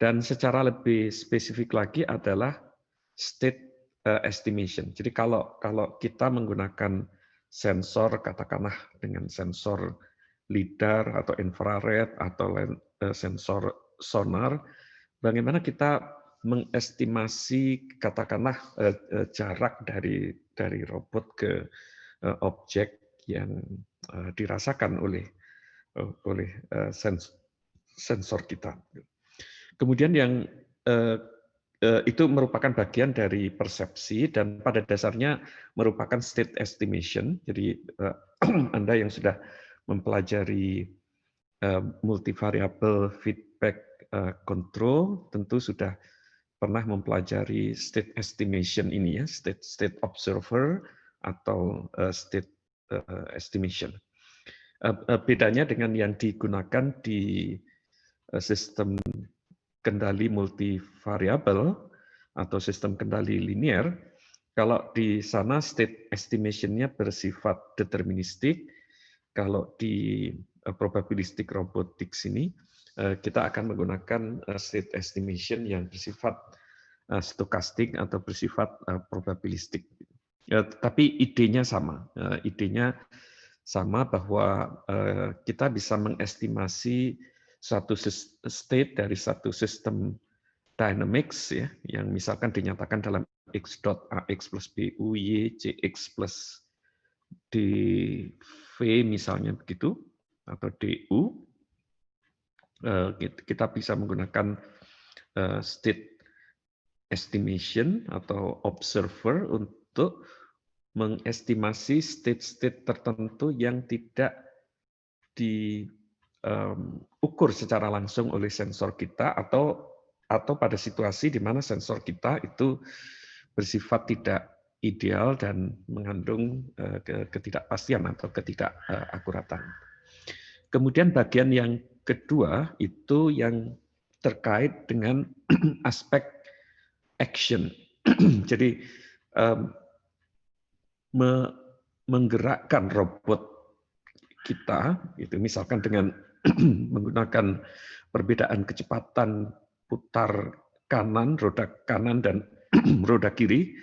Dan secara lebih spesifik lagi adalah state estimation. Jadi kalau kita menggunakan sensor, katakanlah dengan sensor lidar atau infrared atau sensor sonar, bagaimana kita mengestimasi katakanlah jarak dari robot ke objek yang dirasakan oleh sensor kita. Kemudian yang itu merupakan bagian dari persepsi dan pada dasarnya merupakan state estimation. Jadi Anda yang sudah mempelajari multivariable feedback control tentu sudah pernah mempelajari state estimation ini ya, state observer atau state estimation. Bedanya dengan yang digunakan di sistem kendali multivariabel atau sistem kendali linear, kalau di sana state estimation-nya bersifat deterministik, kalau di probabilistic robotics ini kita akan menggunakan state estimation yang bersifat stokastik atau bersifat probabilistik. Tapi idenya sama bahwa kita bisa mengestimasi suatu state dari satu sistem dynamics ya, yang misalkan dinyatakan dalam x dot ax plus bu y cx plus dv misalnya begitu, atau du, kita bisa menggunakan state estimation atau observer untuk mengestimasi state-state tertentu yang tidak diukur secara langsung oleh sensor kita atau pada situasi di mana sensor kita itu bersifat tidak ideal dan mengandung ketidakpastian atau ketidakakuratan. Kemudian bagian yang kedua itu yang terkait dengan aspek action. Jadi menggerakkan robot kita, itu misalkan dengan menggunakan perbedaan kecepatan putar kanan, roda kanan dan roda kiri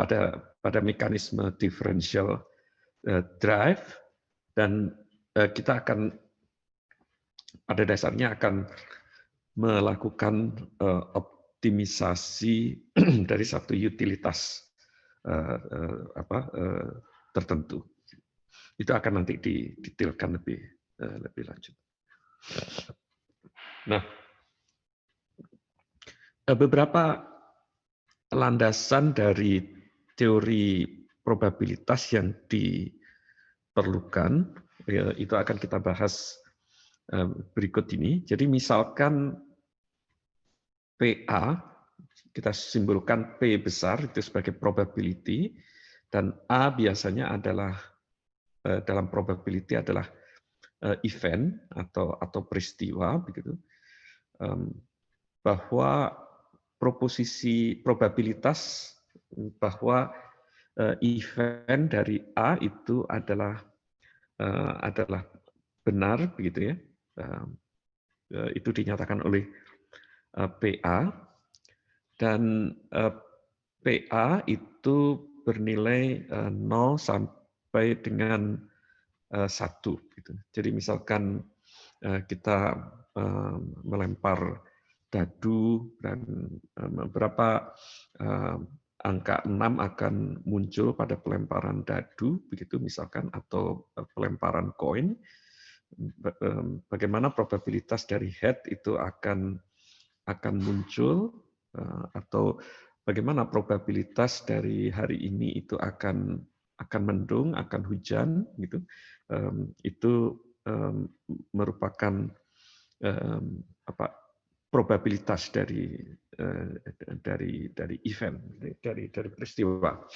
pada mekanisme differential drive, dan kita akan pada dasarnya akan melakukan optimisasi dari satu utilitas tertentu. Itu akan nanti didetailkan lebih lanjut. Nah, beberapa landasan dari teori probabilitas yang diperlukan itu akan kita bahas berikut ini. Jadi misalkan PA, kita simbolkan P besar itu sebagai probability, dan A biasanya adalah dalam probability adalah event atau peristiwa begitu, bahwa proposisi probabilitas bahwa event dari A itu adalah benar begitu ya, itu dinyatakan oleh PA, dan PA itu bernilai 0 sampai dengan 1. Gitu. Jadi misalkan kita melempar dadu dan beberapa angka 6 akan muncul pada pelemparan dadu, begitu misalkan, atau pelemparan koin. Bagaimana probabilitas dari head itu akan muncul, atau bagaimana probabilitas dari hari ini itu akan mendung, akan hujan, gitu. Itu merupakan probabilitas dari event, dari peristiwa,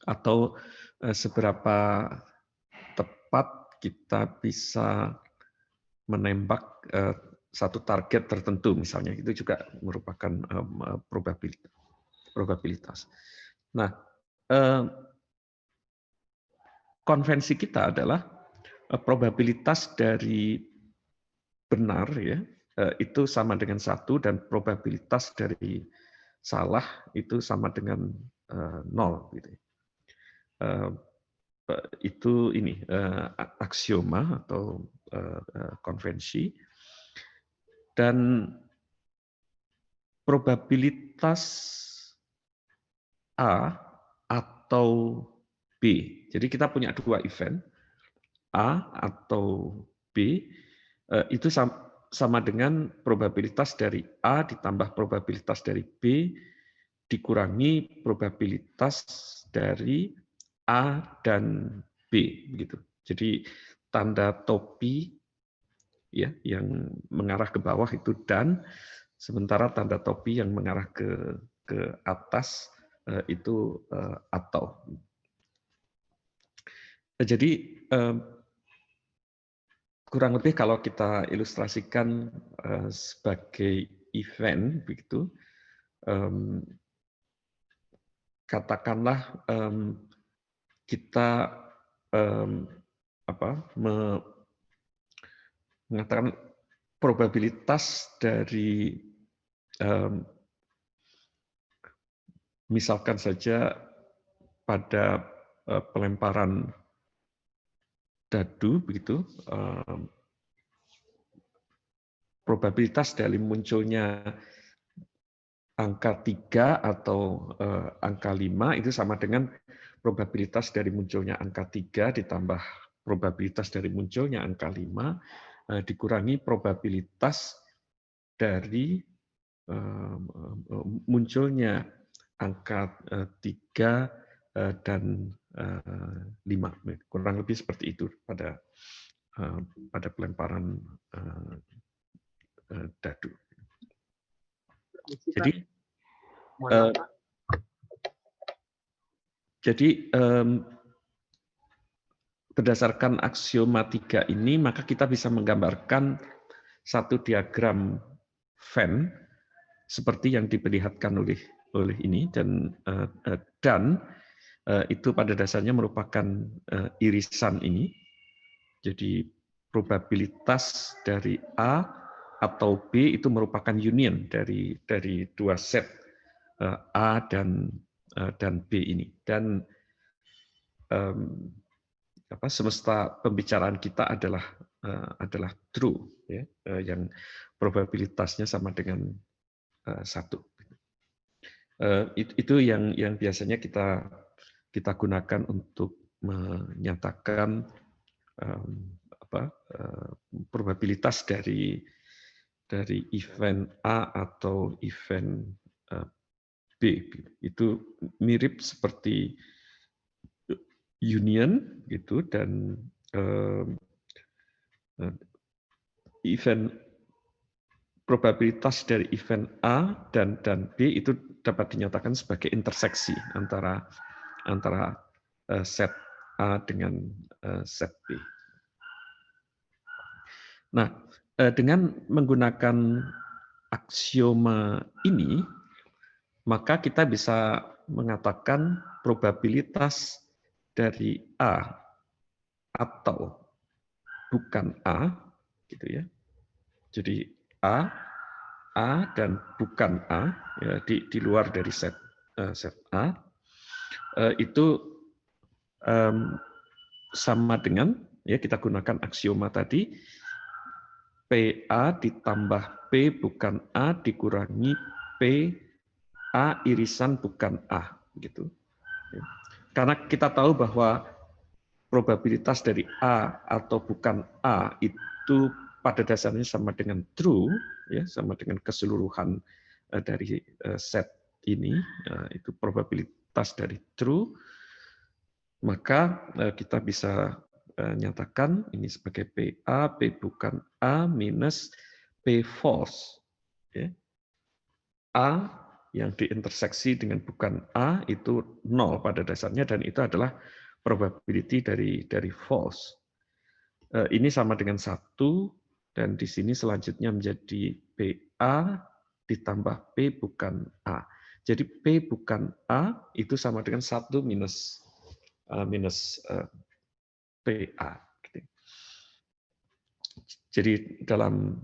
atau seberapa tepat kita bisa menembak satu target tertentu misalnya, itu juga merupakan probabilitas. Nah, konvensi kita adalah probabilitas dari benar ya, itu sama dengan 1 dan probabilitas dari salah itu sama dengan 0 gitu. Itu ini aksioma atau konvensi, dan probabilitas A atau B. Jadi kita punya 2 event, A atau B, itu sama dengan probabilitas dari A ditambah probabilitas dari B dikurangi probabilitas dari A dan B, begitu. Jadi tanda topi ya yang mengarah ke bawah itu dan, sementara tanda topi yang mengarah ke atas itu atau. Jadi kurang lebih kalau kita ilustrasikan sebagai event begitu, katakanlah kita mengatakan probabilitas dari misalkan saja pada pelemparan dadu begitu, probabilitas dari munculnya angka 3 atau angka 5 itu sama dengan probabilitas dari munculnya angka 3 ditambah probabilitas dari munculnya angka 5 dikurangi probabilitas dari munculnya angka 3 dan 5. Kurang lebih seperti itu pada pelemparan dadu. Jadi berdasarkan aksioma 3 ini, maka kita bisa menggambarkan satu diagram Venn seperti yang diperlihatkan oleh ini, dan itu pada dasarnya merupakan irisan ini. Jadi probabilitas dari A atau B itu merupakan union dari dua set A dan B ini. Dan semesta pembicaraan kita adalah true, ya, yang probabilitasnya sama dengan 1. Itu yang biasanya kita gunakan untuk menyatakan probabilitas dari event A atau event B. Itu mirip seperti union gitu, dan event probabilitas dari event A dan B itu dapat dinyatakan sebagai interseksi antara set A dengan set B. Nah, dengan menggunakan aksioma ini, maka kita bisa mengatakan probabilitas dari A atau bukan A, gitu ya. Jadi A dan bukan A, ya, di luar dari set A, itu sama dengan, ya, kita gunakan aksioma tadi, PA ditambah P bukan A dikurangi P A irisan bukan A, gitu. Karena kita tahu bahwa probabilitas dari A atau bukan A itu pada dasarnya sama dengan true, ya, sama dengan keseluruhan dari set ini, itu probabilitas dari true, maka kita bisa nyatakan ini sebagai PA, P bukan A minus P false. Ya. A yang diinterseksi dengan bukan A itu 0 pada dasarnya, dan itu adalah probability dari false. Ini sama dengan 1, dan di sini selanjutnya menjadi PA ditambah P bukan A. Jadi P bukan A itu sama dengan 1 minus PA. Jadi dalam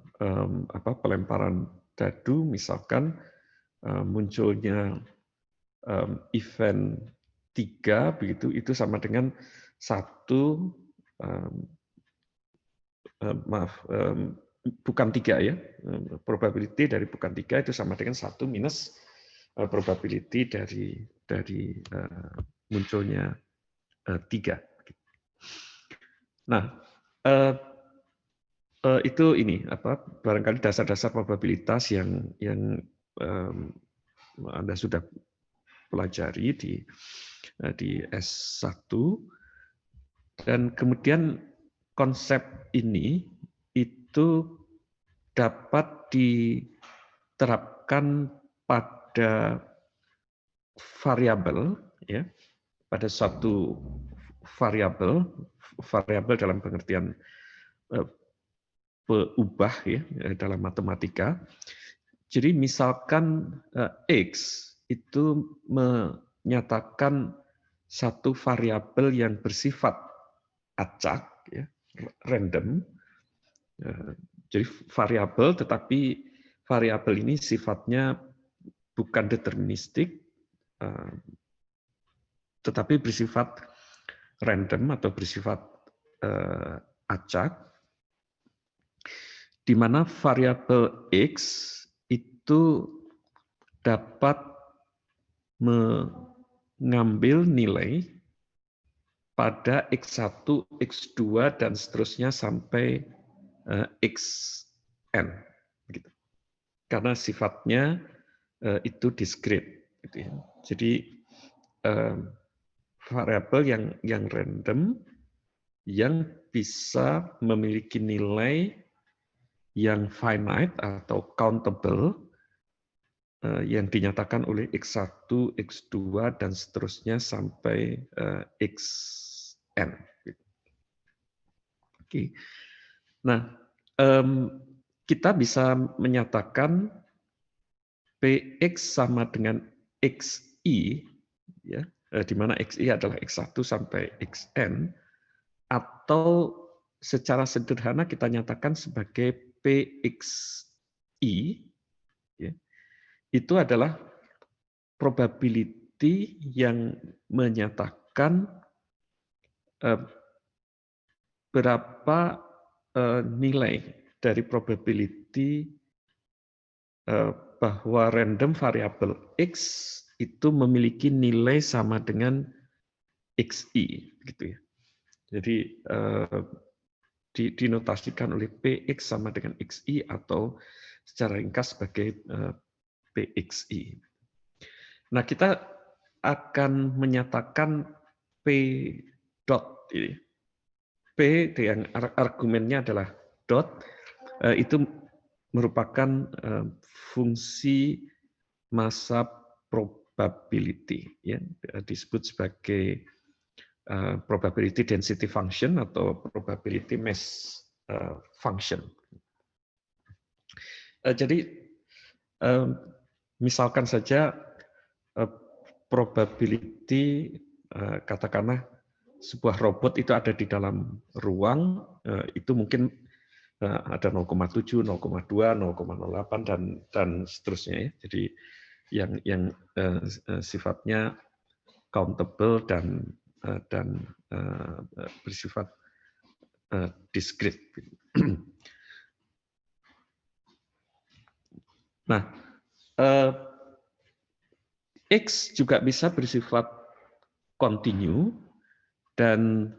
pelemparan dadu misalkan munculnya event 3 begitu, itu sama dengan 1 bukan 3 ya, probability dari bukan 3 itu sama dengan 1 minus probability dari munculnya 3. Nah, itu ini barangkali dasar-dasar probabilitas yang Anda sudah pelajari di S1, dan kemudian konsep ini itu dapat diterapkan pada variabel, ya, pada suatu variabel dalam pengertian peubah ya dalam matematika. Jadi misalkan X itu menyatakan satu variabel yang bersifat acak, ya, random. Jadi variabel, tetapi variabel ini sifatnya bukan deterministik, tetapi bersifat random atau bersifat acak, di mana variabel X itu dapat mengambil nilai pada X1, X2, dan seterusnya sampai Xn. Gitu. Karena sifatnya itu discrete. Gitu ya. Jadi variabel yang random, yang bisa memiliki nilai yang finite atau countable, yang dinyatakan oleh X1, X2, dan seterusnya sampai Xn. Oke. Nah, kita bisa menyatakan Px sama dengan Xi, ya, di mana Xi adalah X1 sampai Xn, atau secara sederhana kita nyatakan sebagai Pxi, ya, itu adalah probability yang menyatakan berapa nilai dari probability bahwa random variabel X itu memiliki nilai sama dengan Xi, gitu ya. Jadi dinotasikan oleh Px sama dengan Xi atau secara ringkas sebagai Pxi. Nah, kita akan menyatakan P dot ini. P yang argumennya adalah dot, itu merupakan fungsi massa probability, ya, disebut sebagai probability density function atau probability mass function. Jadi misalkan saja probability, katakanlah sebuah robot itu ada di dalam ruang, itu mungkin ada 0,7, 0,2, 0,08 dan seterusnya, ya. Jadi yang sifatnya countable dan bersifat discrete. Nah, X juga bisa bersifat continue, dan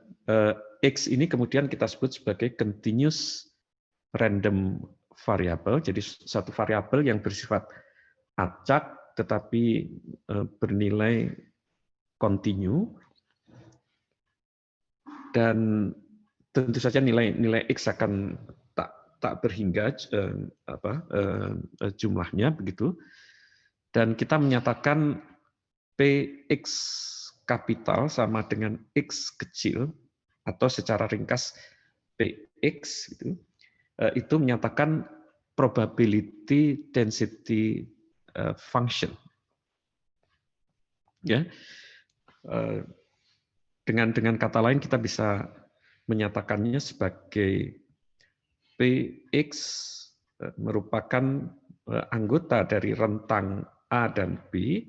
X ini kemudian kita sebut sebagai continuous random variable. Jadi satu variabel yang bersifat acak tetapi bernilai continue, dan tentu saja nilai X akan tak berhingga jumlahnya begitu, dan kita menyatakan Px kapital sama dengan X kecil, atau secara ringkas Px itu menyatakan probability density function, ya. Dengan kata lain kita bisa menyatakannya sebagai Px merupakan anggota dari rentang A dan B,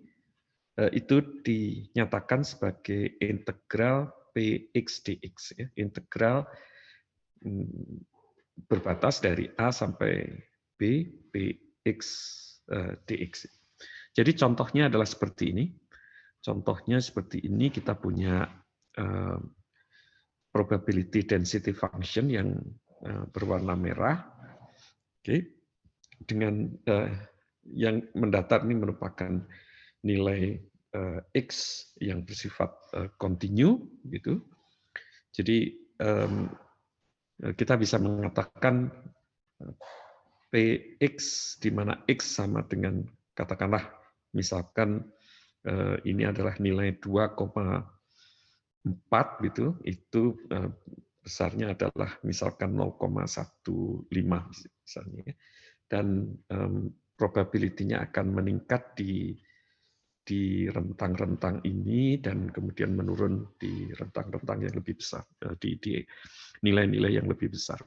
itu dinyatakan sebagai integral Px dx, ya, integral berbatas dari A sampai B, Px dx. Jadi contohnya adalah seperti ini. Contohnya seperti ini, kita punya probability density function yang berwarna merah. Oke. Dengan yang mendatar ini merupakan nilai x yang bersifat kontinu, gitu. Jadi kita bisa mengatakan Px di mana x sama dengan, katakanlah misalkan ini adalah nilai 2,4 gitu, itu besarnya adalah misalkan 0,15 misalnya, dan probability-nya akan meningkat di rentang-rentang ini dan kemudian menurun di rentang-rentang yang lebih besar, di nilai-nilai yang lebih besar.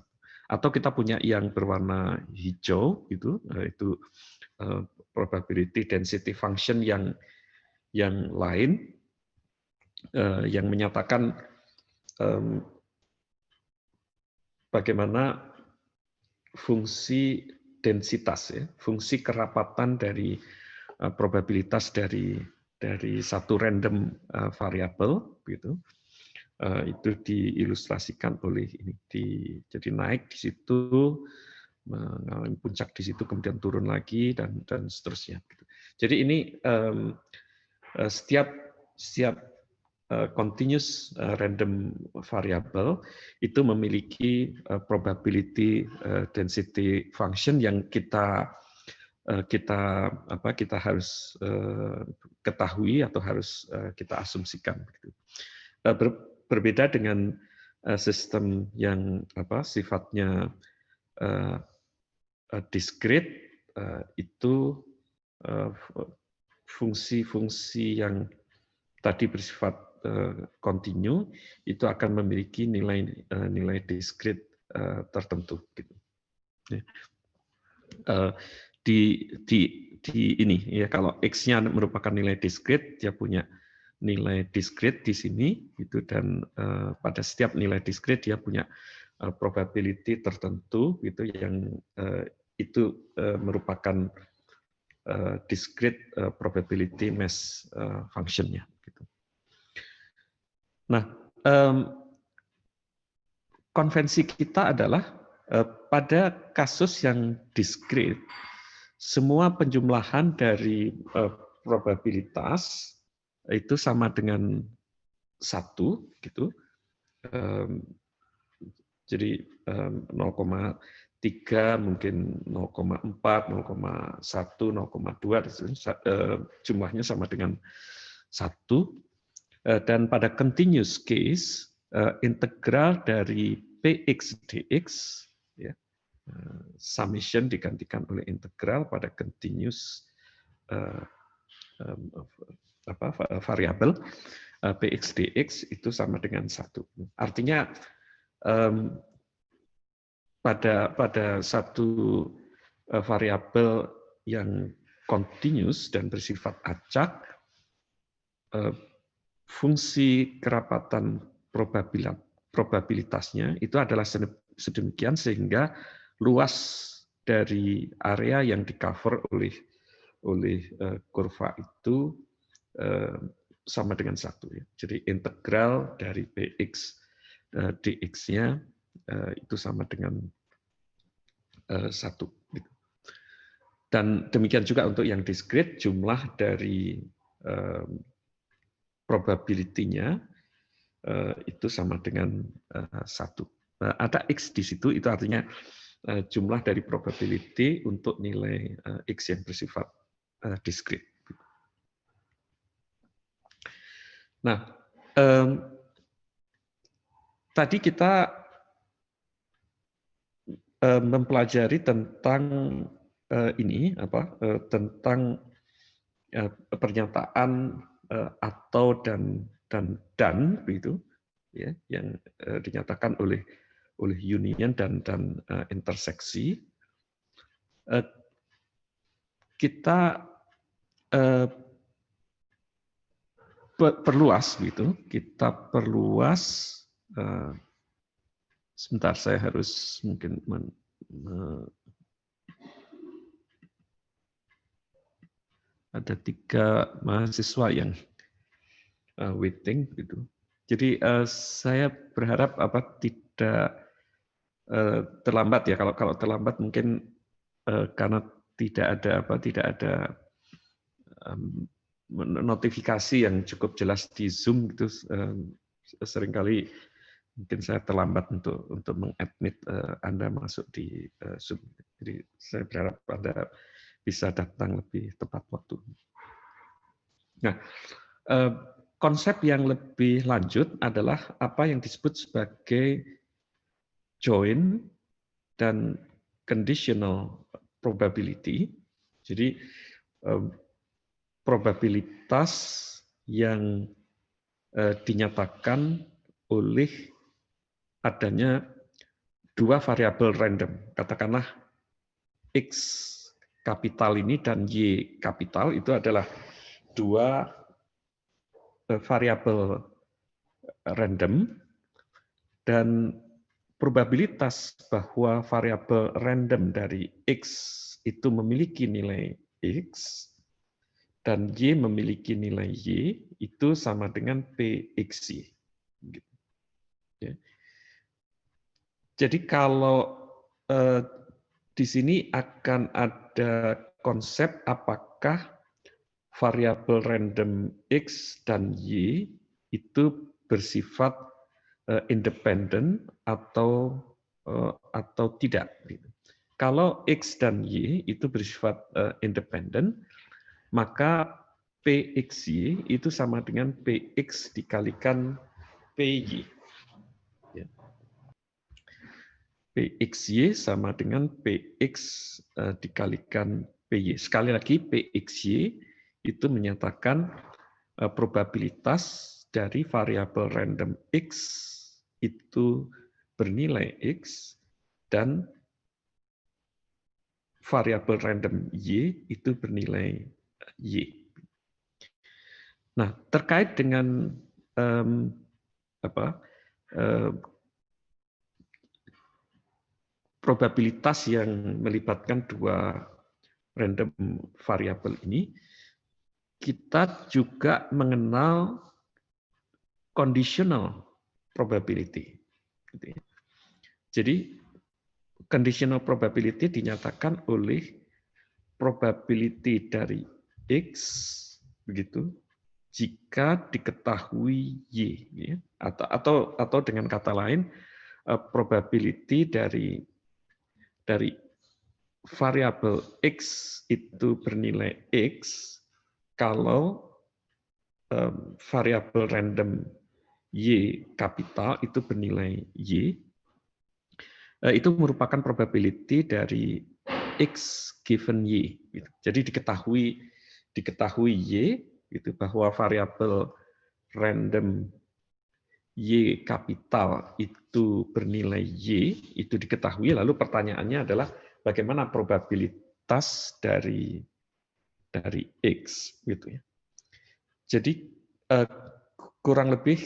Atau kita punya yang berwarna hijau gitu, itu probability density function yang lain, yang menyatakan bagaimana fungsi densitas, ya, fungsi kerapatan dari probabilitas dari satu random variabel, gitu. Itu diilustrasikan oleh ini. Jadi naik di situ, mengalami puncak di situ, kemudian turun lagi dan seterusnya. Jadi ini setiap continuous random variable itu memiliki probability density function yang kita harus ketahui atau harus kita asumsikan. Berbeda dengan sistem yang sifatnya discrete, itu fungsi-fungsi yang tadi bersifat kontinu itu akan memiliki nilai discrete tertentu. Gitu. Di ini ya, kalau x-nya merupakan nilai discrete, dia punya nilai discrete di sini, gitu, dan pada setiap nilai discrete dia punya probability tertentu, gitu, yang itu merupakan discrete probability mass function-nya. Gitu. Nah, konvensi kita adalah pada kasus yang discrete, semua penjumlahan dari probabilitas itu sama dengan 1, gitu. Jadi 0,3 mungkin 0,4, 0,1, 0,2 jumlahnya sama dengan 1. Dan pada continuous case, integral dari Px dx, ya, summation digantikan oleh integral pada continuous variabel Px dx itu sama dengan 1. Artinya pada satu variabel yang continuous dan bersifat acak, fungsi kerapatan probabilitasnya itu adalah sedemikian sehingga luas dari area yang di-cover oleh kurva itu sama dengan 1. Ya. Jadi integral dari Px dx-nya itu sama dengan 1. Gitu. Dan demikian juga untuk yang discrete, jumlah dari probability-nya itu sama dengan 1. Ada X di situ, itu artinya jumlah dari probability untuk nilai X yang bersifat discrete. Nah, tadi kita mempelajari tentang ini, tentang pernyataan atau dan begitu, ya, yang dinyatakan oleh union dan interseksi, kita perluas gitu, sebentar, saya harus mungkin ada 3 mahasiswa yang waiting gitu. Jadi saya berharap tidak terlambat ya. Kalau terlambat mungkin karena tidak ada notifikasi yang cukup jelas di Zoom gitu, seringkali mungkin saya terlambat untuk mengadmit Anda masuk di Zoom. Jadi saya berharap Anda bisa datang lebih tepat waktu. Nah, konsep yang lebih lanjut adalah apa yang disebut sebagai joint dan conditional probability. Jadi probabilitas yang dinyatakan oleh adanya 2 variabel random, katakanlah X kapital ini dan Y kapital, itu adalah 2 variabel random, dan probabilitas bahwa variabel random dari X itu memiliki nilai X dan Y memiliki nilai Y itu sama dengan PXY. Jadi kalau di sini akan ada konsep apakah variabel random X dan Y itu bersifat independen atau tidak. Kalau X dan Y itu bersifat independen, maka PXY itu sama dengan PX dikalikan PY. PXY sama dengan PX dikalikan PY. Sekali lagi, PXY itu menyatakan probabilitas dari variabel random X itu bernilai X dan variabel random Y itu bernilai Y. Nah, terkait dengan probabilitas yang melibatkan 2 random variabel ini, kita juga mengenal conditional probability. Jadi conditional probability dinyatakan oleh probability dari X begitu jika diketahui Y, atau dengan kata lain probability dari variabel X itu bernilai X kalau variabel random Y kapital itu bernilai Y, itu merupakan probability dari X given Y. Jadi diketahui Y, gitu, bahwa variabel random Y kapital itu bernilai Y, itu diketahui, lalu pertanyaannya adalah bagaimana probabilitas dari X, gitu ya. Jadi kurang lebih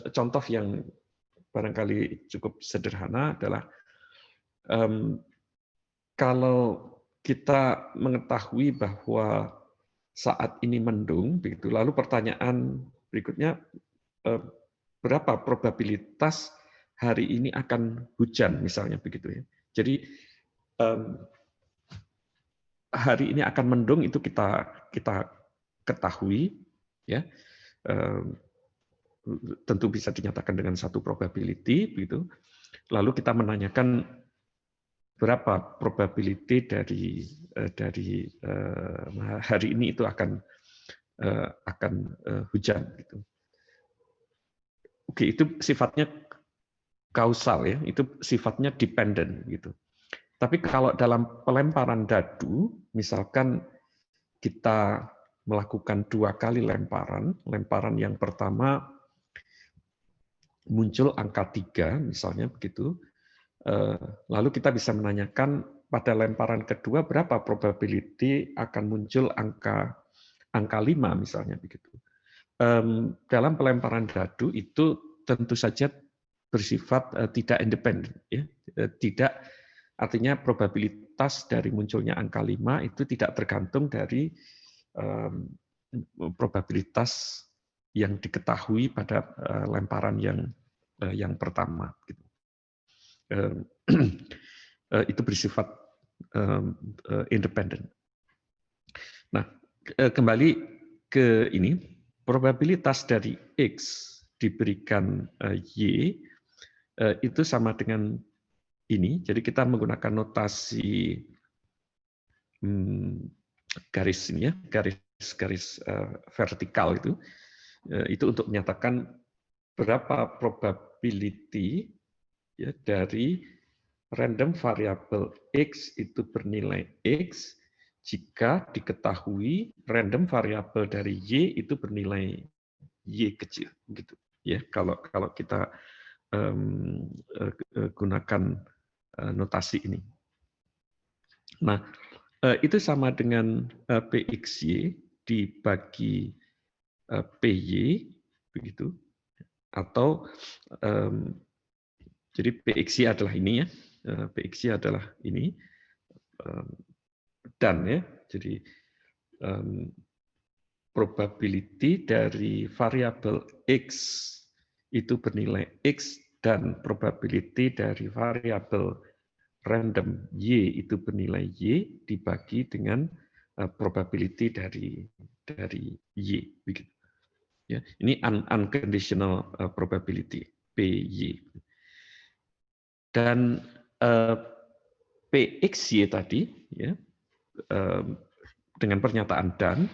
contoh yang barangkali cukup sederhana adalah kalau kita mengetahui bahwa saat ini mendung, begitu, lalu pertanyaan berikutnya, berapa probabilitas hari ini akan hujan, misalnya begitu ya. Jadi hari ini akan mendung itu kita ketahui, ya, tentu bisa dinyatakan dengan satu probability, begitu. Lalu kita menanyakan berapa probability dari hari ini itu akan hujan, gitu. Oke, itu sifatnya kausal ya, itu sifatnya dependent gitu. Tapi kalau dalam pelemparan dadu, misalkan kita melakukan 2 kali lemparan yang pertama muncul angka 3 misalnya begitu, lalu kita bisa menanyakan pada lemparan kedua berapa probability akan muncul angka 5 misalnya begitu. Dalam pelemparan dadu itu tentu saja bersifat tidak independen, ya. Tidak, artinya probabilitas dari munculnya angka 5 itu tidak tergantung dari probabilitas yang diketahui pada lemparan yang pertama. Gitu. Itu bersifat independen. Nah, kembali ke ini, probabilitas dari X diberikan Y itu sama dengan ini. Jadi kita menggunakan notasi garis ini ya, garis vertikal itu untuk menyatakan berapa probability ya dari random variable X itu bernilai X jika diketahui random variable dari Y itu bernilai Y kecil, gitu ya. Kalau kita gunakan notasi ini. Nah, itu sama dengan PXY dibagi PY, begitu. Atau jadi PXY adalah ini ya, PXY adalah ini, dan ya, jadi probability dari variabel X itu bernilai X dan probability dari variabel random Y itu bernilai Y dibagi dengan probability dari Y, begitu. Ya, ini unconditional probability PY. Dan PXY tadi ya, dengan pernyataan dan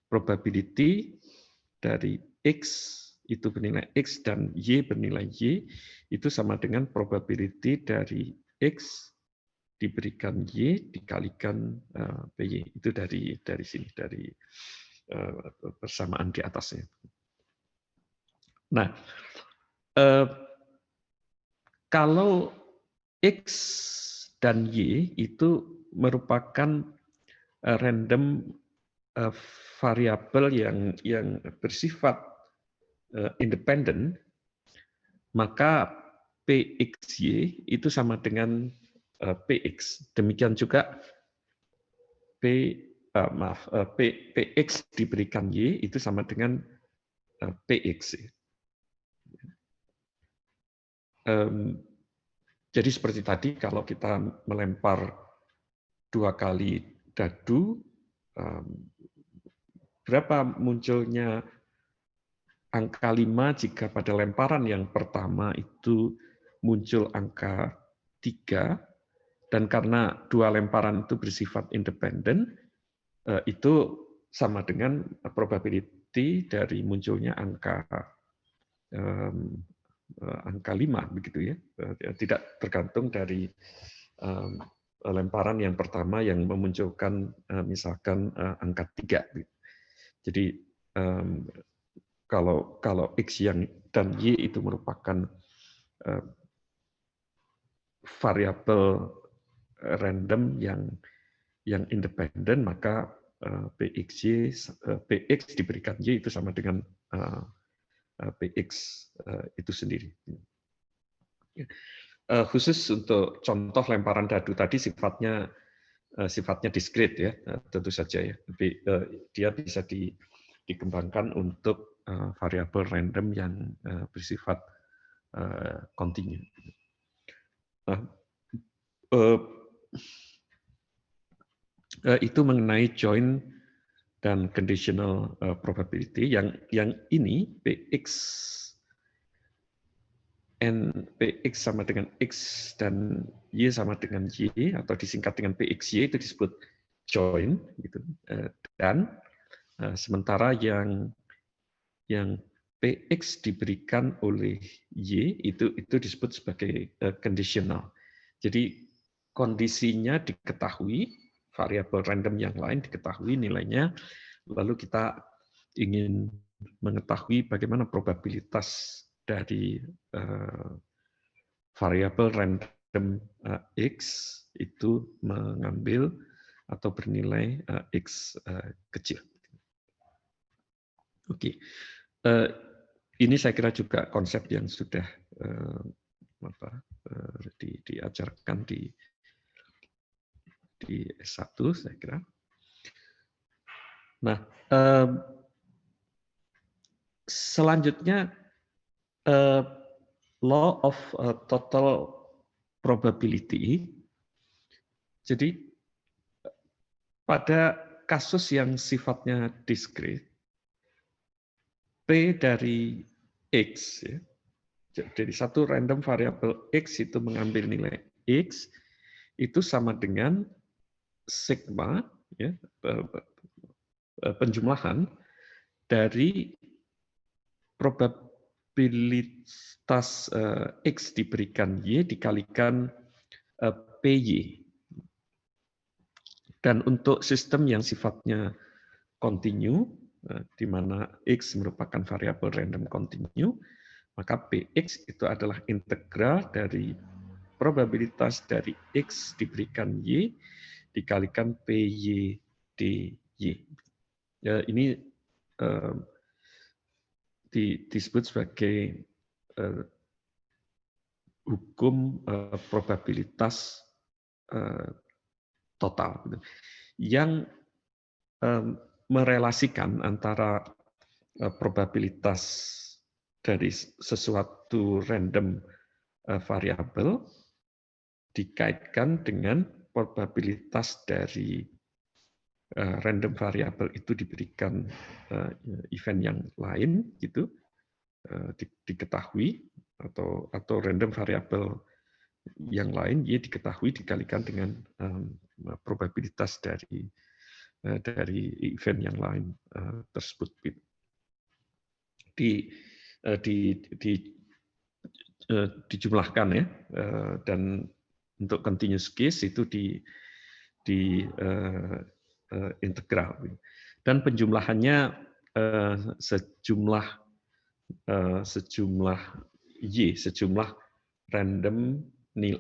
probability dari X itu bernilai X dan Y bernilai Y itu sama dengan probability dari X diberikan Y dikalikan PY. Itu dari sini, dari persamaan di atasnya. Nah, kalau X dan Y itu merupakan random variabel yang bersifat independen, maka PXY itu sama dengan PX. Demikian juga PX diberikan Y itu sama dengan PX. Jadi seperti tadi, kalau kita melempar 2 kali dadu, berapa munculnya angka 5 jika pada lemparan yang pertama itu muncul angka 3, dan karena 2 lemparan itu bersifat independen, itu sama dengan probability dari munculnya angka 5, begitu ya. Tidak tergantung dari lemparan yang pertama yang memunculkan misalkan angka 3. Jadi kalau X dan Y itu merupakan variabel random yang independen, maka PX diberikan Y itu sama dengan PX itu sendiri. Khusus untuk contoh lemparan dadu tadi sifatnya diskret ya, tentu saja ya. Dia bisa dikembangkan untuk variabel random yang bersifat kontinu. Itu mengenai joint dan conditional probability. Yang ini PX sama dengan X dan Y sama dengan Y, atau disingkat dengan PXY, itu disebut joint, gitu. Dan sementara yang PX diberikan oleh Y itu disebut sebagai conditional. Jadi kondisinya diketahui, variabel random yang lain diketahui nilainya, lalu kita ingin mengetahui bagaimana probabilitas dari variabel random X itu mengambil atau bernilai X kecil. Oke, ini saya kira juga konsep yang sudah diajarkan di S1 saya kira. Nah, selanjutnya law of total probability. Jadi pada kasus yang sifatnya diskrit, P dari X, ya, jadi satu random variable X itu mengambil nilai X, itu sama dengan sigma, ya, penjumlahan dari probabilitas X diberikan Y dikalikan PY. Dan untuk sistem yang sifatnya kontinu, di mana X merupakan variabel random kontinu, maka Px itu adalah integral dari probabilitas dari X diberikan Y dikalikan PY dy. Ya, ini disebut sebagai hukum probabilitas total, yang merelasikan antara probabilitas dari sesuatu random variabel dikaitkan dengan probabilitas dari random variabel itu diberikan event yang lain, gitu, diketahui, atau random variabel yang lain Y diketahui dikalikan dengan probabilitas dari event yang lain tersebut. Dijumlahkan, ya, dan untuk continuous case itu di integral, dan penjumlahannya sejumlah sejumlah random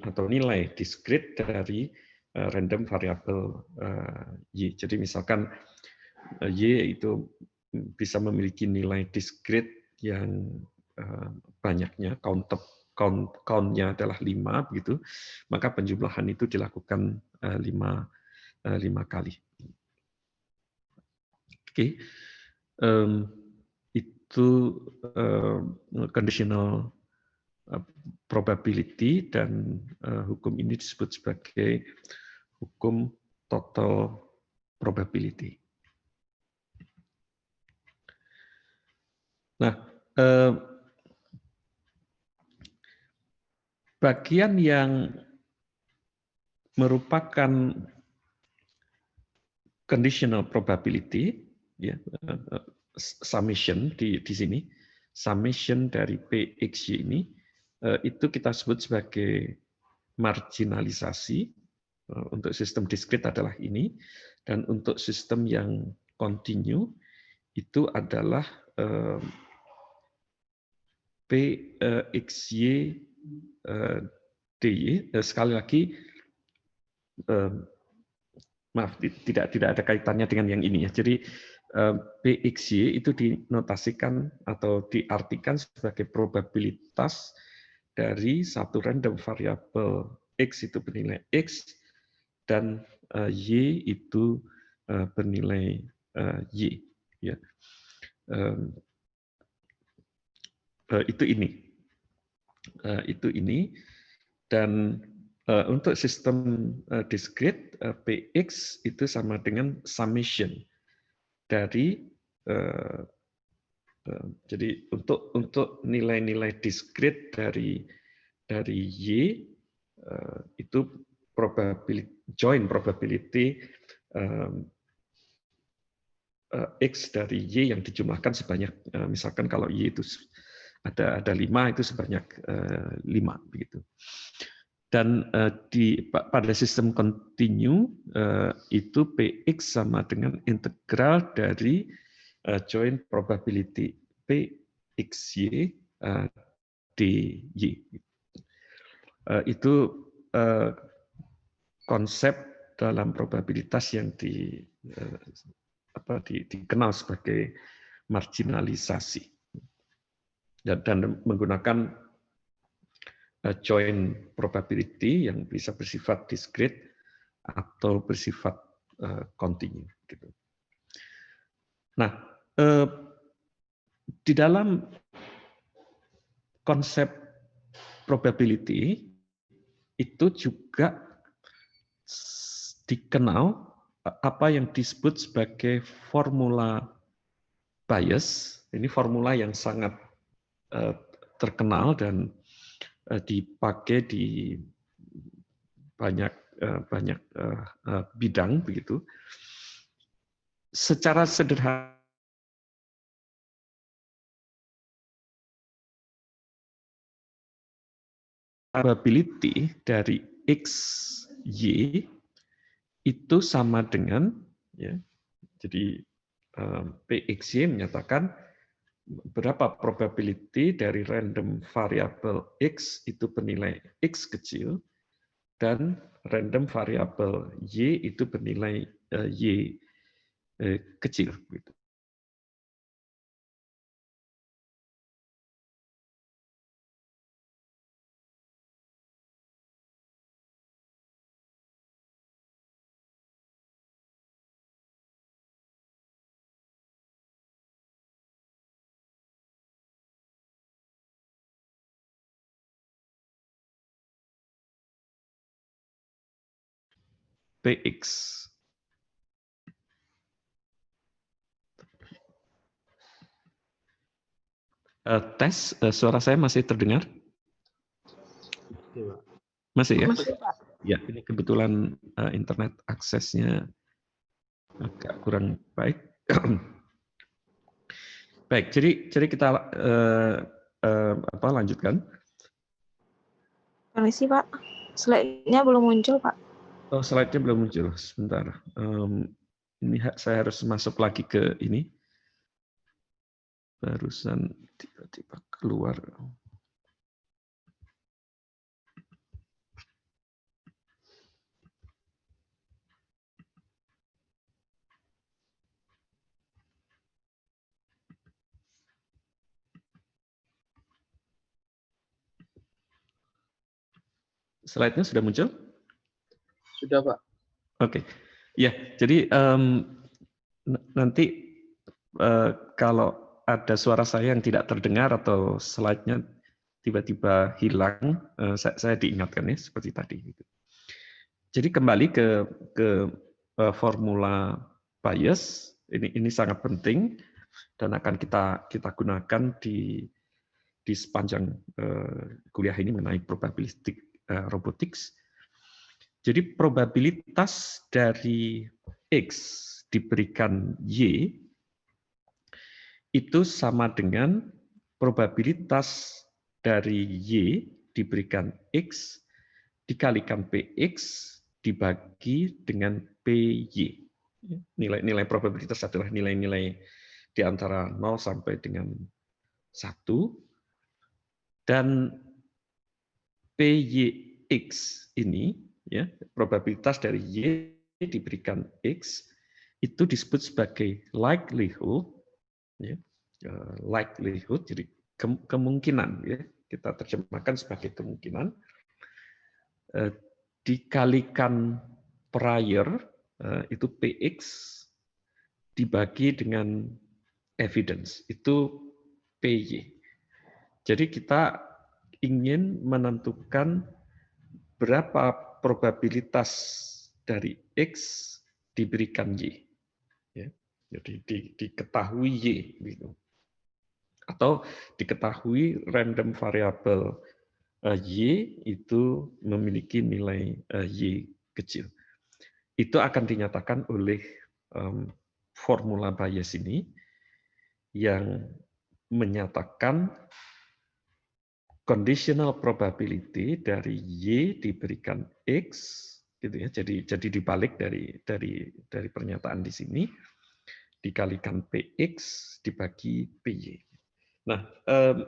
atau nilai diskrit dari random variabel Y. Jadi misalkan Y itu bisa memiliki nilai diskrit yang banyaknya count-nya adalah 5, begitu, maka penjumlahan itu dilakukan 5 kali. Oke, itu conditional probability, dan hukum ini disebut sebagai hukum total probability. Nah, bagian yang merupakan conditional probability, ya, summation di sini, summation dari PXY ini, itu kita sebut sebagai marginalisasi. Untuk sistem diskrit adalah ini, dan untuk sistem yang kontinu itu adalah PXY dy. Sekali lagi, maaf, tidak ada kaitannya dengan yang ini, ya. Jadi PXY itu dinotasikan atau diartikan sebagai probabilitas dari satu random variabel X itu bernilai X, dan Y itu bernilai Y. Ya. Itu ini. Dan untuk sistem diskrit, Px itu sama dengan summation dari jadi untuk nilai-nilai diskrit dari Y itu joint probability X dari Y yang dijumlahkan sebanyak, misalkan kalau Y itu ada 5, itu sebanyak 5, begitu. Dan pada sistem kontinu itu Px sama dengan integral dari joint probability Pxy DY. Itu konsep dalam probabilitas yang dikenal sebagai marginalisasi, dan menggunakan joint probability yang bisa bersifat discrete atau bersifat kontinu. Gitu. Nah, di dalam konsep probability itu juga dikenal apa yang disebut sebagai formula bias. Ini formula yang sangat terkenal dan dipakai di banyak bidang begitu. Secara sederhana, probability dari X, Y itu sama dengan, ya, jadi PXY menyatakan berapa probability dari random variable X itu bernilai X kecil, dan random variable Y itu bernilai Y kecil. Gitu. PX. Tes, suara saya masih terdengar? Masih ya? Masih, Pak. Ya, ini kebetulan internet aksesnya agak kurang baik. Baik, jadi kita lanjutkan. Permisi, Pak. Slide-nya belum muncul, Pak. Oh, slide-nya belum muncul. Sebentar. Ini saya harus masuk lagi ke ini. Barusan tiba-tiba keluar. Slide-nya sudah muncul? Sudah, Pak. Oke. Ya, jadi nanti kalau ada suara saya yang tidak terdengar atau slide-nya tiba-tiba hilang, saya diingatkan ya seperti tadi. Jadi kembali ke formula bias, ini sangat penting dan akan kita gunakan di sepanjang kuliah ini mengenai probabilistic robotics. Jadi probabilitas dari X diberikan Y itu sama dengan probabilitas dari Y diberikan X dikalikan PX dibagi dengan PY. Nilai-nilai probabilitas adalah nilai-nilai di antara 0 sampai dengan 1. Dan PYX ini, ya, probabilitas dari Y diberikan X, itu disebut sebagai likelihood, ya, likelihood, jadi kemungkinan, ya, kita terjemahkan sebagai kemungkinan, dikalikan prior, itu PX, dibagi dengan evidence, itu PY. Jadi kita ingin menentukan berapa probabilitas dari X diberikan Y. Ya. Jadi diketahui Y. Gitu. Atau diketahui random variable Y itu memiliki nilai Y kecil. Itu akan dinyatakan oleh formula bias ini yang menyatakan conditional probability dari Y diberikan X, gitu ya. Jadi dibalik dari pernyataan di sini, dikalikan PX dibagi PY. Nah,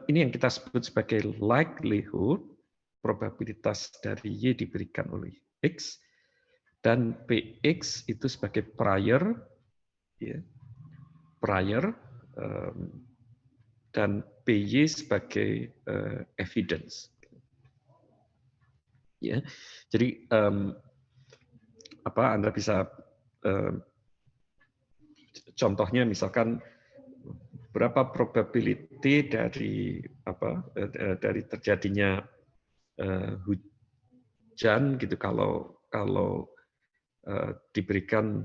ini yang kita sebut sebagai likelihood, probabilitas dari Y diberikan oleh X, dan PX itu sebagai prior, ya, prior, dan PY sebagai evidence. Ya, jadi Anda bisa contohnya misalkan berapa probability dari dari terjadinya hujan gitu kalau diberikan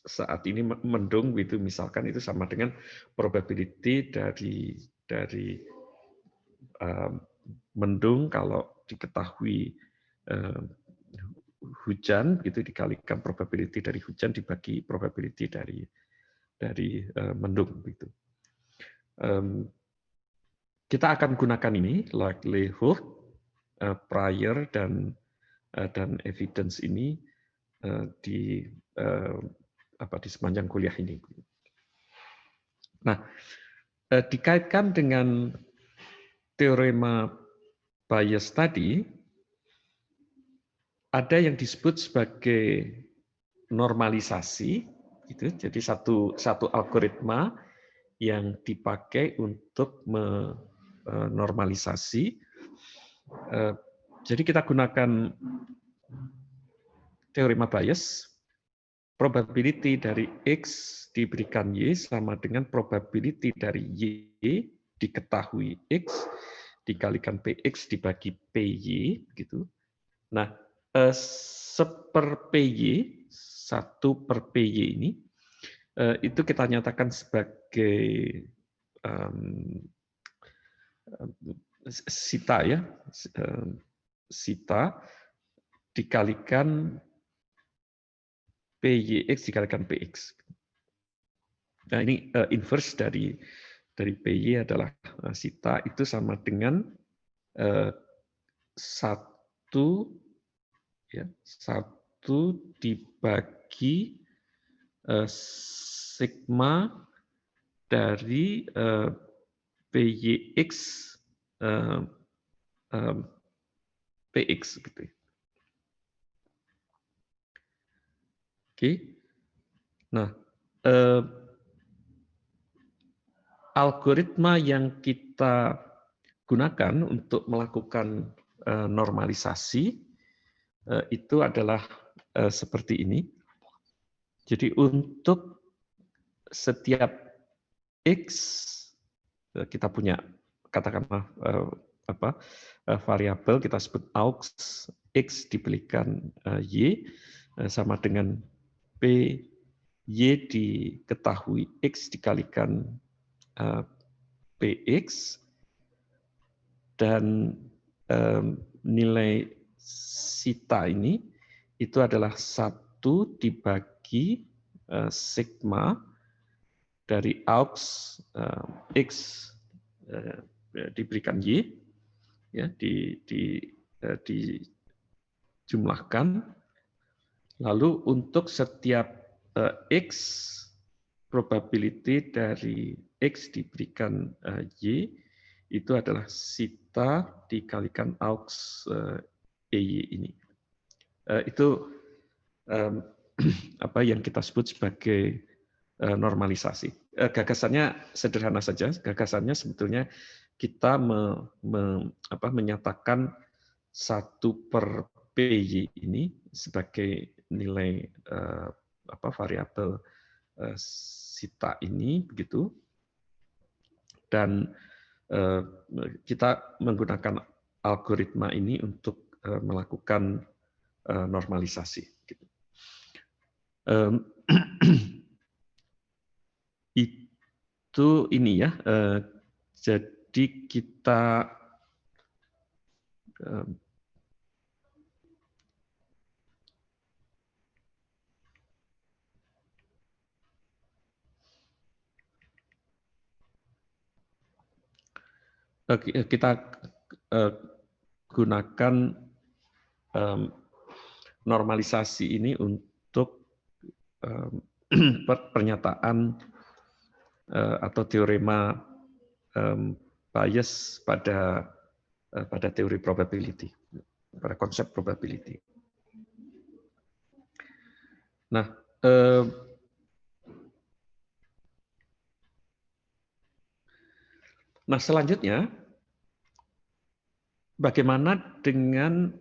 saat ini mendung gitu misalkan, itu sama dengan probability dari mendung kalau diketahui hujan gitu dikalikan probability dari hujan dibagi probability dari mendung gitu. Kita akan gunakan ini likelihood, prior dan evidence ini di sepanjang kuliah ini. Nah, dikaitkan dengan teorema Bayes tadi, ada yang disebut sebagai normalisasi, gitu. Jadi satu algoritma yang dipakai untuk menormalisasi. Jadi kita gunakan teorema Bayes, probability dari X diberikan Y sama dengan probability dari Y diketahui X dikalikan PX dibagi PY gitu. Nah, 1/PY, 1/PY ini itu kita nyatakan sebagai sita ya, sita dikalikan PYX dikalikan PX. Nah, ini inverse dari PY adalah sita itu sama dengan 1 dibagi sigma dari PYX PX gitu. Oke. Nah, algoritma yang kita gunakan untuk melakukan normalisasi itu adalah seperti ini. Jadi untuk setiap X kita punya katakanlah variabel kita sebut aux X diberikan Y sama dengan P Y diketahui X dikalikan PX dan nilai sita ini itu adalah 1 dibagi sigma dari aux X diberikan Y ya dijumlahkan. Lalu untuk setiap X, probability dari X diberikan Y, itu adalah sita dikalikan aux EY ini. Itu apa yang kita sebut sebagai normalisasi. Gagasannya sederhana saja. Gagasannya sebetulnya kita menyatakan 1/PY ini sebagai nilai variabel sita ini begitu, dan kita menggunakan algoritma ini untuk melakukan normalisasi. Itu ini ya. Jadi kita gunakan normalisasi ini untuk pernyataan atau teorema bias pada teori probability, pada konsep probability. Nah, selanjutnya, bagaimana dengan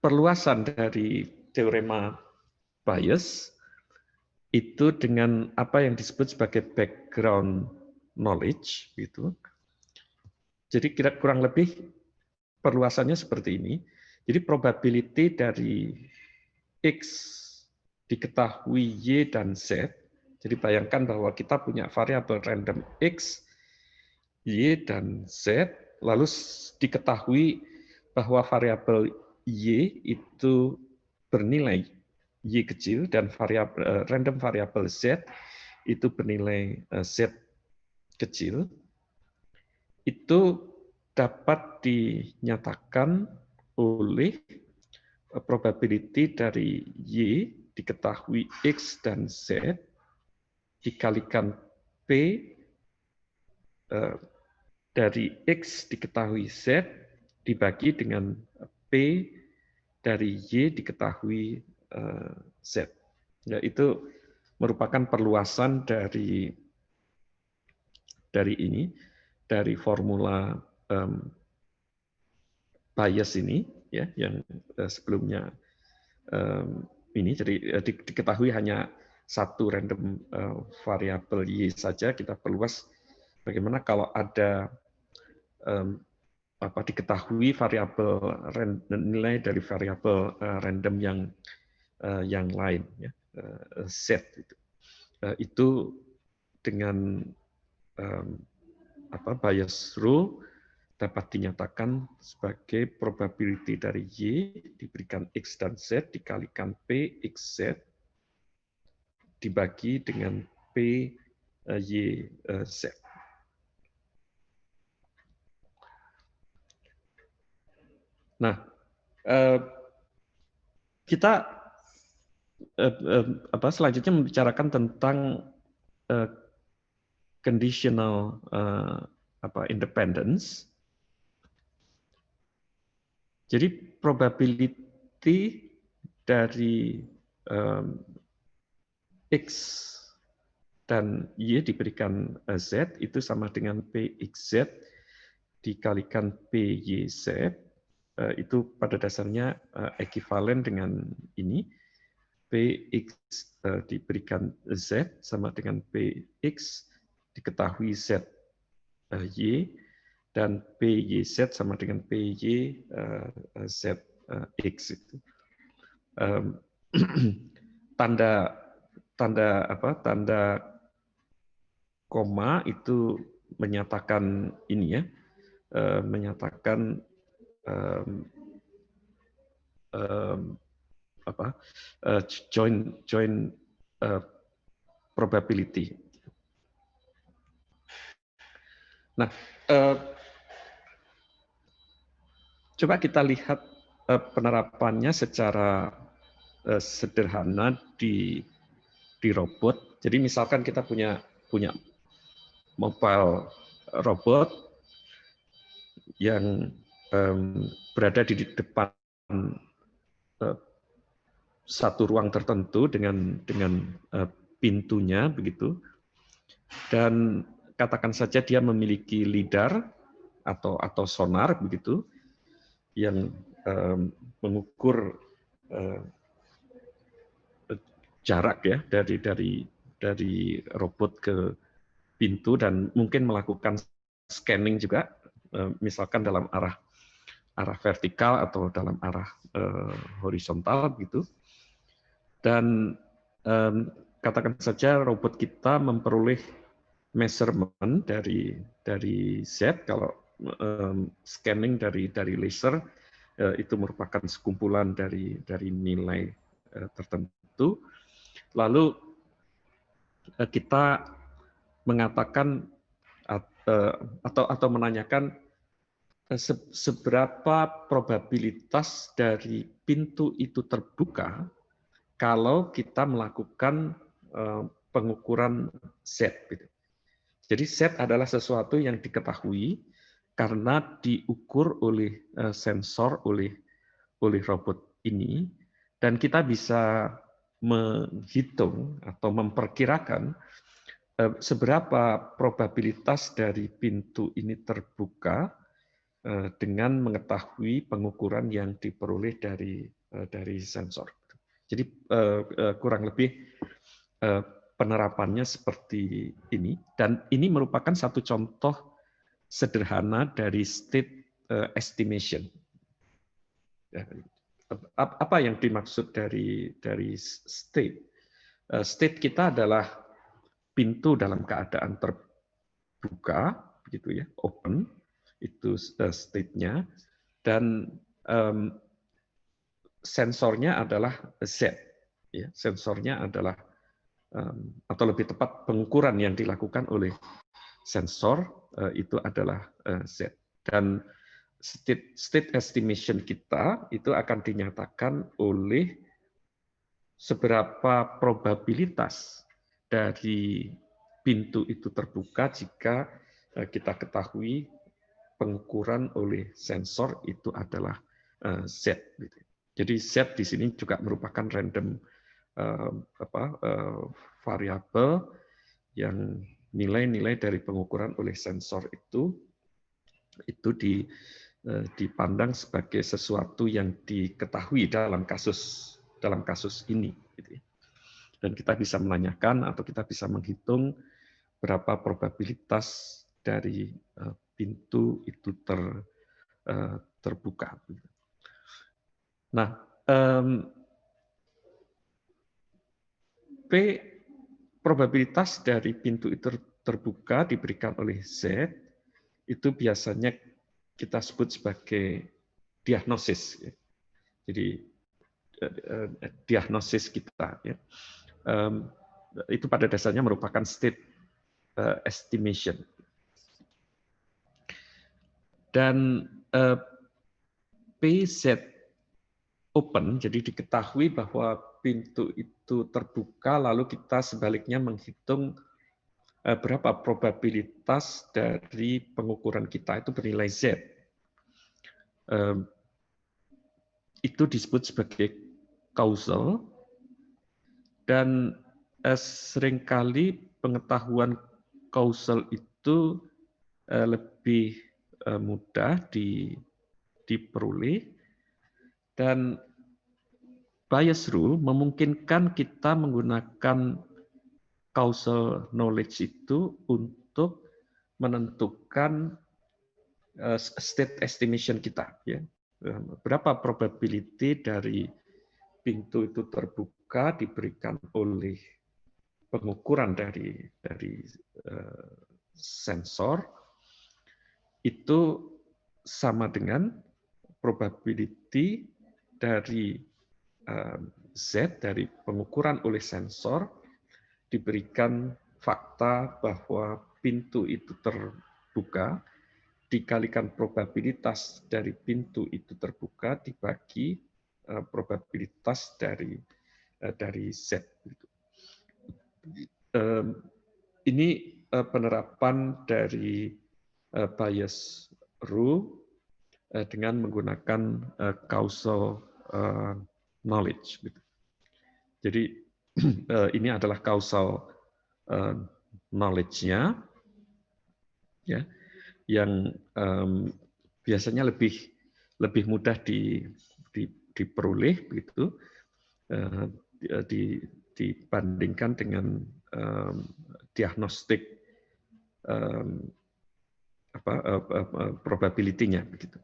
perluasan dari teorema bias itu dengan apa yang disebut sebagai background knowledge, gitu. Jadi kurang lebih perluasannya seperti ini. Jadi probability dari X diketahui Y dan Z. Jadi bayangkan bahwa kita punya variabel random X, Y, dan Z, lalu diketahui bahwa variabel Y itu bernilai Y kecil dan random variabel Z itu bernilai Z kecil. Itu dapat dinyatakan oleh probability dari Y diketahui X dan Z dikalikan P dari X diketahui Z dibagi dengan P dari Y diketahui Z. Ya, itu merupakan perluasan dari dari formula bias ini, ya, yang sebelumnya ini. Jadi diketahui hanya satu random variabel Y saja, kita perluas bagaimana kalau ada diketahui variabel nilai dari variabel random yang lain, ya, Z itu dengan bias rule dapat dinyatakan sebagai probability dari Y diberikan X dan Z dikalikan P X Z dibagi dengan P Y Z. Nah, kita selanjutnya membicarakan tentang conditional independence. Jadi probability dari X dan Y diberikan Z itu sama dengan PXZ dikalikan PYZ, itu pada dasarnya ekivalen dengan ini. PX diberikan Z sama dengan PX diketahui Z Y, dan PYZ sama dengan PY ZX. Itu. Tanda koma itu menyatakan ini, ya, menyatakan joint probability. Nah, coba kita lihat penerapannya secara sederhana di robot. Jadi misalkan kita punya mobile robot yang berada di depan satu ruang tertentu dengan pintunya begitu, dan katakan saja dia memiliki lidar atau sonar begitu yang mengukur jarak, ya, dari robot ke pintu dan mungkin melakukan scanning juga, misalkan dalam arah vertikal atau dalam arah horizontal begitu. Dan katakan saja robot kita memperoleh measurement dari Z. Kalau scanning dari laser itu merupakan sekumpulan dari nilai tertentu. Lalu kita mengatakan atau menanyakan seberapa probabilitas dari pintu itu terbuka kalau kita melakukan pengukuran Z. Gitu. Jadi Z adalah sesuatu yang diketahui karena diukur oleh sensor oleh robot ini, dan kita bisa menghitung atau memperkirakan seberapa probabilitas dari pintu ini terbuka dengan mengetahui pengukuran yang diperoleh dari sensor. Jadi kurang lebih penerapannya seperti ini, dan ini merupakan satu contoh sederhana dari state estimation. Apa yang dimaksud dari state? State kita adalah pintu dalam keadaan terbuka, gitu ya, open, itu state-nya, dan sensornya adalah Z. Ya, sensornya adalah atau lebih tepat pengukuran yang dilakukan oleh sensor itu adalah Z. Dan state estimation kita itu akan dinyatakan oleh seberapa probabilitas dari pintu itu terbuka jika kita ketahui pengukuran oleh sensor itu adalah Z. Jadi Z di sini juga merupakan random variabel yang nilai-nilai dari pengukuran oleh sensor itu dipandang sebagai sesuatu yang diketahui dalam kasus ini. Dan kita bisa menanyakan atau kita bisa menghitung berapa probabilitas dari pintu itu terbuka. Nah, P probabilitas dari pintu itu terbuka diberikan oleh Z itu biasanya kita sebut sebagai diagnosis. Jadi diagnosis kita itu pada dasarnya merupakan state estimation. Dan PZ open, jadi diketahui bahwa pintu itu terbuka, lalu kita sebaliknya menghitung berapa probabilitas dari pengukuran kita itu bernilai Z. Itu disebut sebagai causal, dan seringkali pengetahuan causal itu lebih mudah diperoleh, dan Bayes rule memungkinkan kita menggunakan causal knowledge itu untuk menentukan state estimation kita. Ya. Berapa probability dari pintu itu terbuka diberikan oleh pengukuran dari sensor itu sama dengan probability dari Z dari pengukuran oleh sensor diberikan fakta bahwa pintu itu terbuka dikalikan probabilitas dari pintu itu terbuka dibagi probabilitas dari Z. Ini penerapan dari Bayes rule dengan menggunakan causal knowledge. Jadi ini adalah causal knowledge-nya, ya, yang biasanya lebih mudah diperoleh, begitu, dibandingkan dengan diagnostik probability-nya, begitu.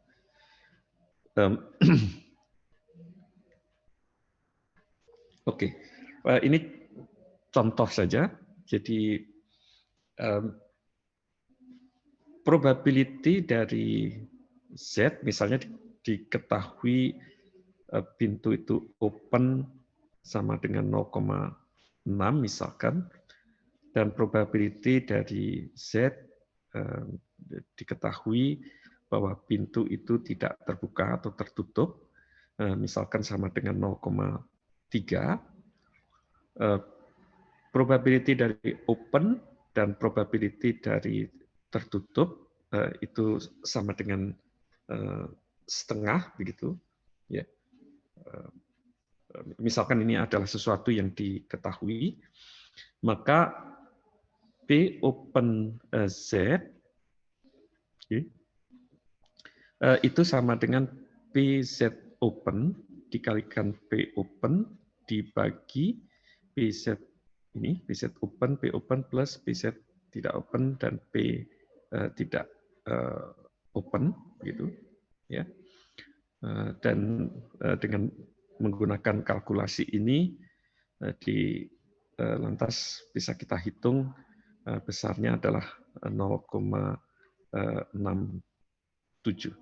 Oke, ini contoh saja. Jadi probability dari Z, misalnya diketahui pintu itu open sama dengan 0,6 misalkan, dan probability dari Z diketahui bahwa pintu itu tidak terbuka atau tertutup, misalkan sama dengan 0,3, probability dari open dan probability dari tertutup itu sama dengan setengah begitu. Ya. Misalkan ini adalah sesuatu yang diketahui, maka P open Z itu sama dengan PZ open dikalikan P open dibagi PZ ini, PZ open, P open plus PZ tidak open dan P tidak open gitu ya. Dan dengan menggunakan kalkulasi ini lantas bisa kita hitung besarnya adalah 0,67.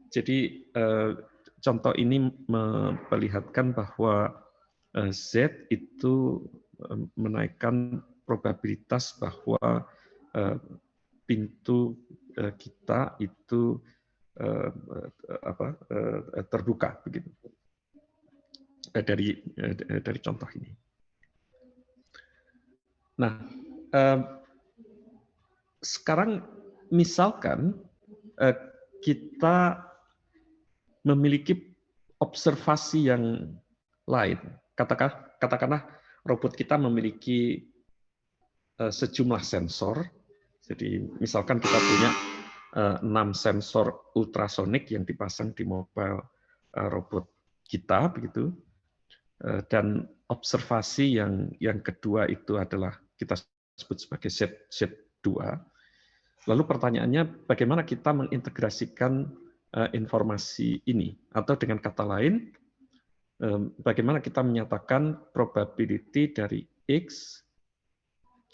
Jadi contoh ini memperlihatkan bahwa Z itu menaikkan probabilitas bahwa pintu kita itu terbuka begitu dari contoh ini. Nah, sekarang misalkan kita memiliki observasi yang lain. Katakanlah robot kita memiliki sejumlah sensor. Jadi misalkan kita punya 6 sensor ultrasonik yang dipasang di mobile robot kita begitu. Dan observasi yang kedua itu adalah kita sebut sebagai Z2. Lalu pertanyaannya bagaimana kita mengintegrasikan informasi ini, atau dengan kata lain bagaimana kita menyatakan probability dari X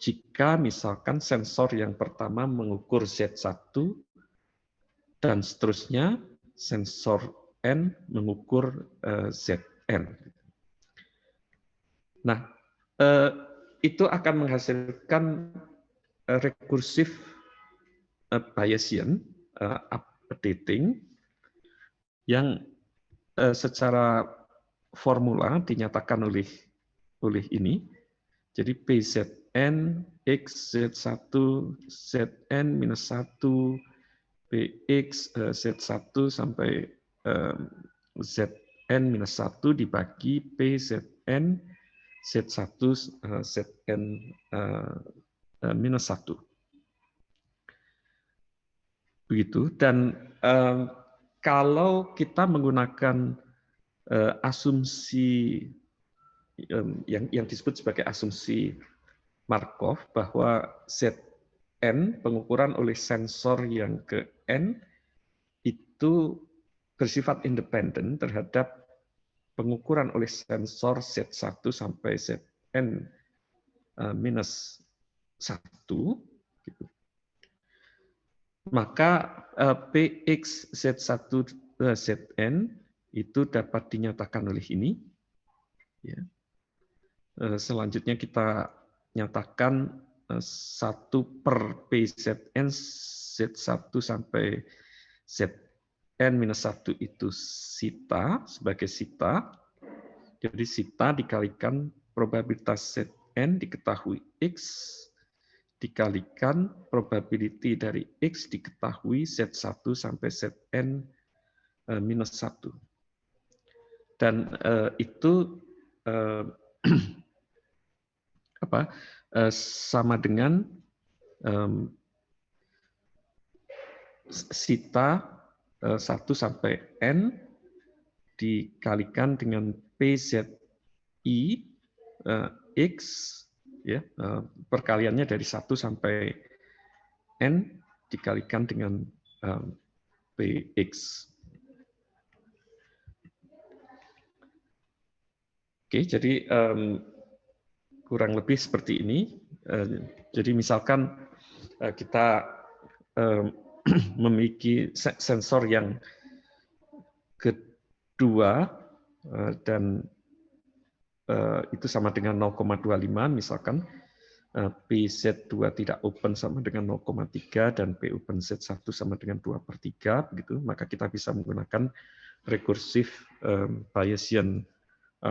jika misalkan sensor yang pertama mengukur Z1 dan seterusnya sensor N mengukur Zn. Nah, itu akan menghasilkan rekursif Bayesian updating yang secara formula dinyatakan oleh ini. Jadi PZN X Z1 Zn minus 1 PX Z1 sampai Zn minus 1 dibagi PZN Z1 Zn minus 1. Begitu. Dan kalau kita menggunakan asumsi yang disebut sebagai asumsi Markov bahwa Zn pengukuran oleh sensor yang ke N itu bersifat independen terhadap pengukuran oleh sensor Z1 sampai Zn minus 1 gitu. Maka Px Z1 Zn itu dapat dinyatakan oleh ini. Ya. Selanjutnya kita nyatakan 1 per PZN Z1 sampai Zn minus 1 itu sita sebagai sita. Jadi sita dikalikan probabilitas Zn diketahui X dikalikan probability dari X diketahui Z1 sampai Zn minus 1. Dan itu sama dengan sita 1 sampai N dikalikan dengan PZI X, ya, perkaliannya dari 1 sampai N dikalikan dengan PX. Oke, jadi kurang lebih seperti ini. Jadi misalkan kita memiliki sensor yang kedua dan itu sama dengan 0,25 misalkan PZ2 tidak open sama dengan 0,3 dan P open Z1 sama dengan 2/3 begitu, maka kita bisa menggunakan rekursif Bayesian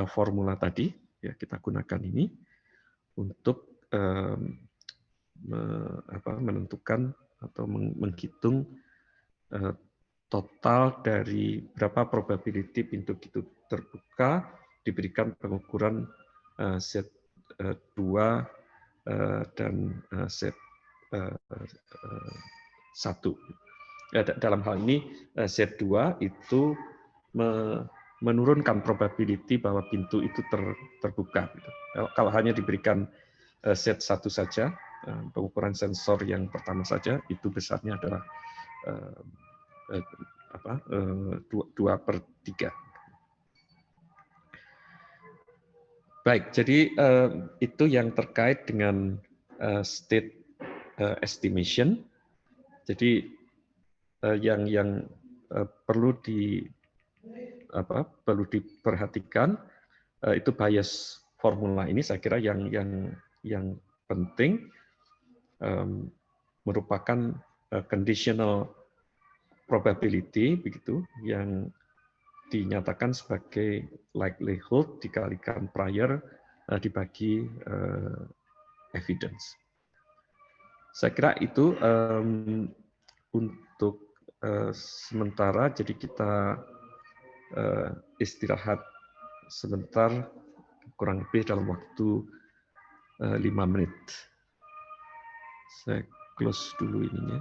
formula tadi, ya kita gunakan ini. untuk menentukan atau menghitung total dari berapa probability pintu itu terbuka diberikan pengukuran set 2 dan set 1. Dalam hal ini set 2 itu menurunkan probability bahwa pintu itu terbuka. Kalau hanya diberikan set 1 saja, pengukuran sensor yang pertama saja, itu besarnya adalah 2/3. Baik, jadi itu yang terkait dengan state estimation. Jadi yang perlu diperhatikan itu bias formula ini, saya kira yang penting merupakan conditional probability begitu, yang dinyatakan sebagai likelihood dikalikan prior dibagi evidence. Saya kira itu untuk sementara, jadi kita istirahat sebentar, kurang lebih dalam waktu 5 menit. Saya close dulu ininya.